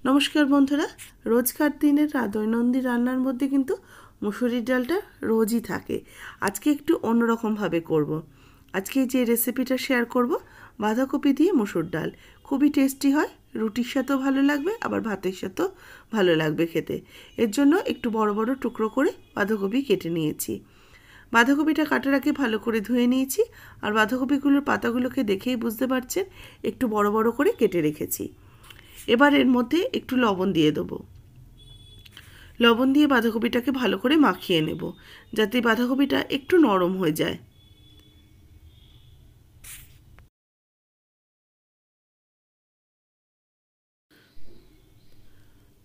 নমস্কার বন্ধুরা, রোজকার দিনের দৈনন্দিন রান্নার মধ্যে কিন্তু মুসুরির ডালটা রোজই থাকে। আজকে একটু অন্যরকমভাবে করব। আজকে যে রেসিপিটা শেয়ার করব, বাঁধাকপি দিয়ে মুসুর ডাল। খুবই টেস্টি হয়, রুটির সাথেও ভালো লাগবে, আবার ভাতের সাথেও ভালো লাগবে খেতে। এর জন্য একটু বড় বড় টুকরো করে বাঁধাকপি কেটে নিয়েছি। বাঁধাকপিটা কাটার আগে ভালো করে ধুয়ে নিয়েছি, আর বাঁধাকপিগুলোর পাতাগুলোকে দেখেই বুঝতে পারছেন একটু বড় বড় করে কেটে রেখেছি। এবার এর মধ্যে একটু লবণ দিয়ে দেবো। লবণ দিয়ে বাঁধাকপিটাকে ভালো করে মাখিয়ে নেব, যাতে বাঁধাকপিটা একটু নরম হয়ে যায়।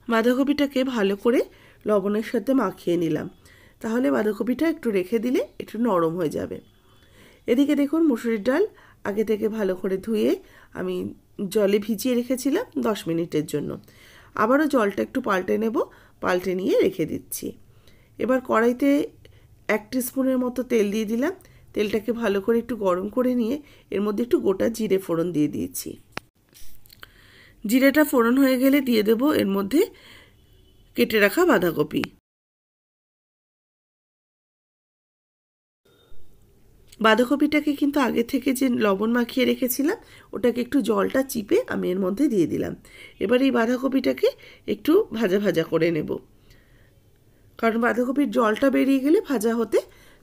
বাঁধাকপিটাকে ভালো করে লবণের সাথে মাখিয়ে নিলাম, তাহলে বাঁধাকপিটা একটু রেখে দিলে একটু নরম হয়ে যাবে। এদিকে দেখুন, মুসুরির ডাল আগে থেকে ভালো করে ধুয়ে আমি জলে ভিজিয়ে রেখেছিলাম 10 মিনিটের জন্য। আবারও জলটা একটু পাল্টে নেব, পাল্টে নিয়ে রেখে দিচ্ছি। এবার কড়াইতে 1 টিস্পুনের মতো তেল দিয়ে দিলাম। তেলটাকে ভালো করে একটু গরম করে নিয়ে এর মধ্যে একটু গোটা জিরে ফোড়ন দিয়ে দিয়েছি। জিরেটা ফোড়ন হয়ে গেলে দিয়ে দেব এর মধ্যে কেটে রাখা বাঁধাকপি। বাঁধাকপিটাকে কিন্তু আগে থেকে যে লবণ মাখিয়ে রেখেছিলাম, ওটাকে একটু জলটা চিপে আমি এর মধ্যে দিয়ে দিলাম। এবার এই বাঁধাকপিটাকে একটু ভাজা ভাজা করে নেব, কারণ বাঁধাকপির জলটা বেরিয়ে গেলে ভাজা হতে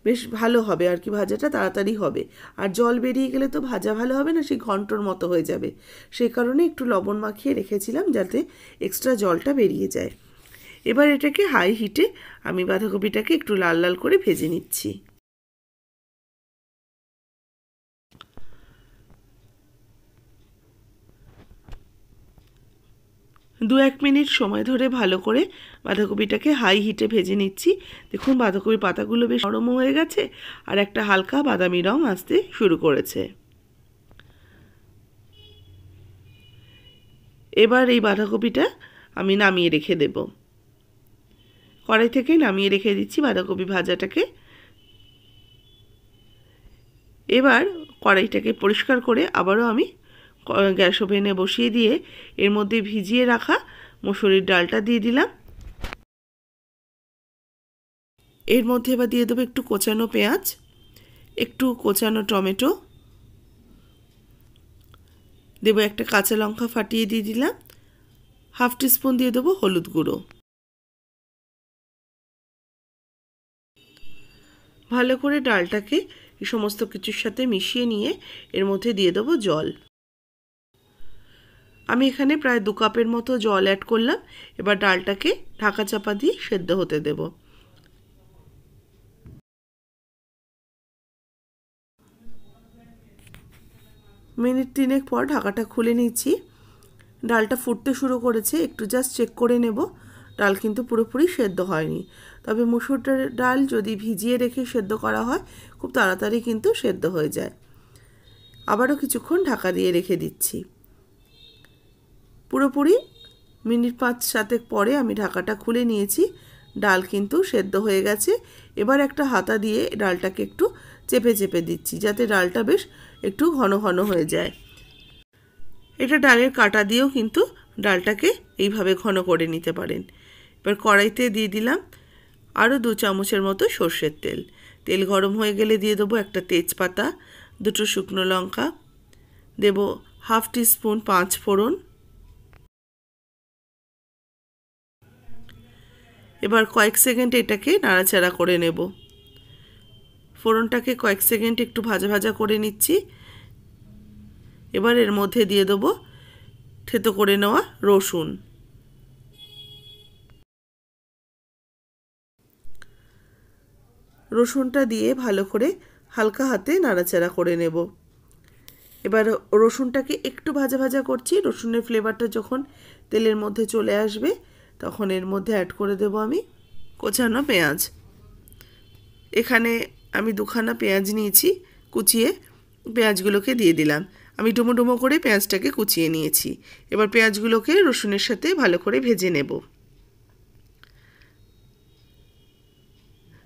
বেশ ভালো হবে আর কি, ভাজাটা তাড়াতাড়ি হবে। আর জল বেরিয়ে গেলে তো ভাজা ভালো হবে না, সেই ঘন্টর মতো হয়ে যাবে। সেই কারণে একটু লবণ মাখিয়ে রেখেছিলাম যাতে এক্সট্রা জলটা বেরিয়ে যায়। এবার এটাকে হাই হিটে আমি বাঁধাকপিটাকে একটু লাল লাল করে ভেজে নিচ্ছি। 2-1 মিনিট সময় ধরে ভালো করে বাঁধাকপিটাকে হাই হিটে ভেজে নিচ্ছি। দেখুন, বাঁধাকপির পাতাগুলো বেশ নরম হয়ে গেছে আর একটা হালকা বাদামি রং আসতে শুরু করেছে। এবার এই বাঁধাকপিটা আমি নামিয়ে রেখে দেব। কড়াই থেকে নামিয়ে রেখে দিচ্ছি বাঁধাকপি ভাজাটাকে। এবার কড়াইটাকে পরিষ্কার করে আবারও আমি গ্যাস ওভেনে বসিয়ে দিয়ে এর মধ্যে ভিজিয়ে রাখা মুসুরির ডালটা দিয়ে দিলাম। এর মধ্যে এবার দিয়ে দেবো একটু কোচানো পেঁয়াজ, একটু কোচানো টমেটো, দেবো একটা কাঁচা লঙ্কা ফাটিয়ে দিয়ে দিলাম, 1/2 টিস্পুন দিয়ে দেবো হলুদ গুঁড়ো। ভালো করে ডালটাকে এই সমস্ত কিছুর সাথে মিশিয়ে নিয়ে এর মধ্যে দিয়ে দেবো জল। আমি এখানে প্রায় 2 কাপের মতো জল অ্যাড করলাম। এবার ডালটাকে ঢাকা চাপা দিয়ে সেদ্ধ হতে দেব। মিনিট 3 পর ঢাকাটা খুলে নিচ্ছি। ডালটা ফুটতে শুরু করেছে, একটু জাস্ট চেক করে নেব। ডাল কিন্তু পুরোপুরি সেদ্ধ হয়নি, তবে মুসুর ডাল যদি ভিজিয়ে রেখে সেদ্ধ করা হয় খুব তাড়াতাড়ি কিন্তু সেদ্ধ হয়ে যায়। আবারও কিছুক্ষণ ঢাকা দিয়ে রেখে দিচ্ছি। পুরোপুরি মিনিট 5-7 পরে আমি ঢাকাটা খুলে নিয়েছি। ডাল কিন্তু সেদ্ধ হয়ে গেছে। এবার একটা হাতা দিয়ে ডালটাকে একটু চেপে চেপে দিচ্ছি, যাতে ডালটা বেশ একটু ঘন ঘন হয়ে যায়। এটা ডালের কাটা দিয়েও কিন্তু ডালটাকে এইভাবে ঘন করে নিতে পারেন। এবার কড়াইতে দিয়ে দিলাম আরও 2 চামচের মতো সর্ষের তেল। তেল গরম হয়ে গেলে দিয়ে দেবো একটা তেজপাতা, 2টো শুকনো লঙ্কা, দেব 1/2 টিস্পুন 5 ফোড়ন। এবার কয়েক সেকেন্ড এটাকে নাড়াচাড়া করে নেব। ফোড়নটাকে কয়েক সেকেন্ড একটু ভাজা ভাজা করে নিচ্ছি। এবার এর মধ্যে দিয়ে দেবো থেতো করে নেওয়া রসুন। রসুনটা দিয়ে ভালো করে হালকা হাতে নাড়াচাড়া করে নেব। এবার রসুনটাকে একটু ভাজা ভাজা করছি। রসুনের ফ্লেভারটা যখন তেলের মধ্যে চলে আসবে, তখন এর মধ্যে অ্যাড করে দেব আমি কোচানো পেঁয়াজ। এখানে আমি 2খানা পেঁয়াজ নিয়েছি, কুচিয়ে পেঁয়াজগুলোকে দিয়ে দিলাম। আমি ডুমো ডুমো করে পেঁয়াজটাকে কুচিয়ে নিয়েছি। এবার পেঁয়াজগুলোকে রসুনের সাথে ভালো করে ভেজে নেব।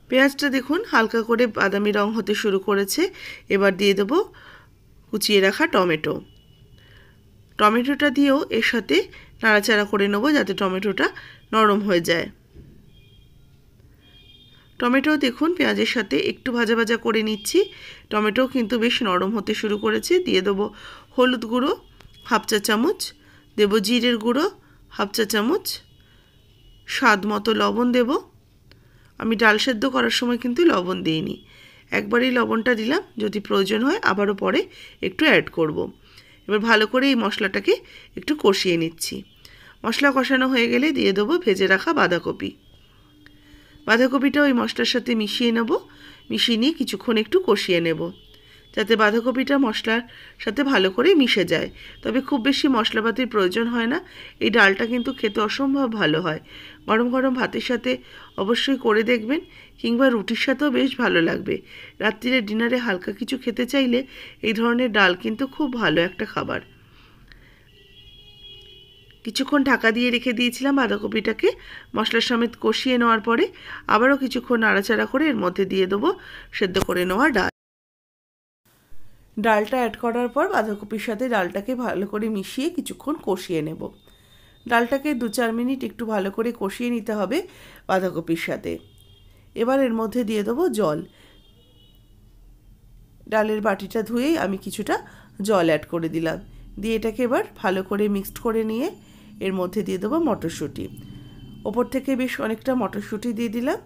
পেঁয়াজটা দেখুন হালকা করে বাদামি রং হতে শুরু করেছে। এবার দিয়ে দেব কুচিয়ে রাখা টমেটো। টমেটোটা দিয়েও এর সাথে নাড়াচাড়া করে নেব যাতে টমেটোটা নরম হয়ে যায়। টমেটো দেখুন পেঁয়াজের সাথে একটু ভাজা ভাজা করে নিচ্ছি। টমেটো কিন্তু বেশ নরম হতে শুরু করেছে। দিয়ে দেবো হলুদ গুঁড়ো হাফ চা চামচ, দেব জিরের গুঁড়ো হাফ চা চামচ, স্বাদ মতো লবণ দেব। আমি ডাল সেদ্ধ করার সময় কিন্তু লবণ দিইনি, একবারই লবণটা দিলাম, যদি প্রয়োজন হয় আবারও পরে একটু অ্যাড করব। এবার ভালো করে এই মশলাটাকে একটু কষিয়ে নিচ্ছি। মশলা কষানো হয়ে গেলে দিয়ে দেবো ভেজে রাখা বাঁধাকপি। বাঁধাকপিটা ওই মশলার সাথে মিশিয়ে নেব, মিশিয়ে নিয়ে কিছুক্ষণ একটু কষিয়ে নেব যাতে বাঁধাকপিটা মশলার সাথে ভালো করে মিশে যায়। তবে খুব বেশি মশলাপাতির প্রয়োজন হয় না, এই ডালটা কিন্তু খেতে অসম্ভব ভালো হয়। গরম গরম ভাতের সাথে অবশ্যই করে দেখবেন, কিংবা রুটির সাথেও বেশ ভালো লাগবে। রাত্রিরে ডিনারে হালকা কিছু খেতে চাইলে এই ধরনের ডাল কিন্তু খুব ভালো একটা খাবার। কিছুক্ষণ ঢাকা দিয়ে রেখে দিয়েছিলাম বাঁধাকপিটাকে মশলার সমেত কষিয়ে নেওয়ার পরে আবারও কিছুক্ষণ নাড়াচাড়া করে এর মধ্যে দিয়ে দেবো সেদ্ধ করে নেওয়া ডাল। ডালটা অ্যাড করার পর বাঁধাকপির সাথে ডালটাকে ভালো করে মিশিয়ে কিছুক্ষণ কষিয়ে নেব। ডালটাকে 2-4 মিনিট একটু ভালো করে কষিয়ে নিতে হবে বাঁধাকপির সাথে। এবার এর মধ্যে দিয়ে দেবো জল। ডালের বাটিটা ধুয়েই আমি কিছুটা জল অ্যাড করে দিলাম। দিয়ে এটাকে এবার ভালো করে মিক্সড করে নিয়ে এর মধ্যে দিয়ে দেবো মটরশুঁটি। ওপর থেকে বেশ অনেকটা মটরশুঁটি দিয়ে দিলাম।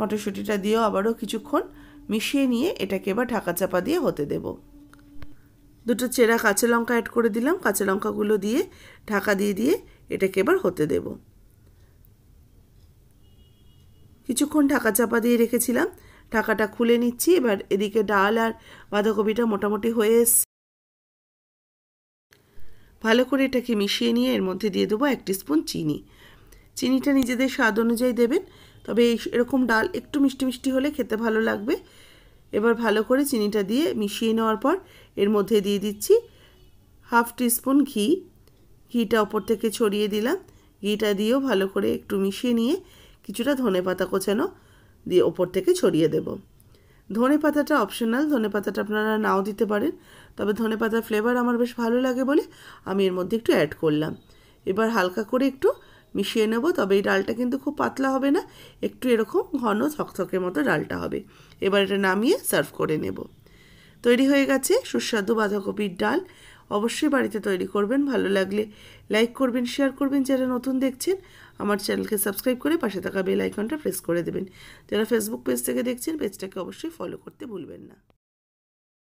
মটরশুঁটিটা দিয়েও আবারও কিছুক্ষণ মিশিয়ে নিয়ে এটাকে এবার ঢাকা চাপা দিয়ে হতে দেব। 2টো চেরা কাঁচা লঙ্কা অ্যাড করে দিলাম। কাঁচা লঙ্কাগুলো দিয়ে ঢাকা দিয়ে দিয়ে এটাকে এবার হতে দেব। কিছুক্ষণ ঢাকা চাপা দিয়ে রেখেছিলাম, ঢাকাটা খুলে নিচ্ছি। এবার এদিকে ডাল আর বাঁধাকপিটা মোটামুটি হয়ে এসছে। ভালো করে এটাকে মিশিয়ে নিয়ে এর মধ্যে দিয়ে দেবো 1 টিস্পুন চিনি। চিনিটা নিজেদের স্বাদ অনুযায়ী দেবেন, তবে এরকম ডাল একটু মিষ্টি মিষ্টি হলে খেতে ভালো লাগবে। এবার ভালো করে চিনিটা দিয়ে মিশিয়ে নেওয়ার পর এর মধ্যে দিয়ে দিচ্ছি হাফ টিস্পুন ঘি। ঘিটা ওপর থেকে ছড়িয়ে দিলাম। ঘিটা দিয়েও ভালো করে একটু মিশিয়ে নিয়ে কিছুটা ধনেপাতা কোচানো দিয়ে ওপর থেকে ছড়িয়ে দেব। ধনেপাতাটা অপশনাল, ধনেপাতাটা আপনারা নাও দিতে পারেন, তবে ধনেপাতার ফ্লেভার আমার বেশ ভালো লাগে বলে আমি এর মধ্যে একটু অ্যাড করলাম। এবার হালকা করে একটু মিশিয়ে নেব, তবে এই ডালটা কিন্তু খুব পাতলা হবে না, একটু এরকম ঘন থকথকের মতো ডালটা হবে। এবার এটা নামিয়ে সার্ভ করে নেব। তৈরি হয়ে গেছে সুস্বাদু বাঁধাকপির ডাল। অবশ্যই বাড়িতে তৈরি করবেন। ভালো লাগলে লাইক করবেন, শেয়ার করবেন। যারা নতুন দেখছেন আমার চ্যানেলকে সাবস্ক্রাইব করে পাশে থাকা বেল আইকনটা প্রেস করে দেবেন। যারা ফেসবুক পেজ থেকে দেখছেন পেজটাকে অবশ্যই ফলো করতে ভুলবেন না।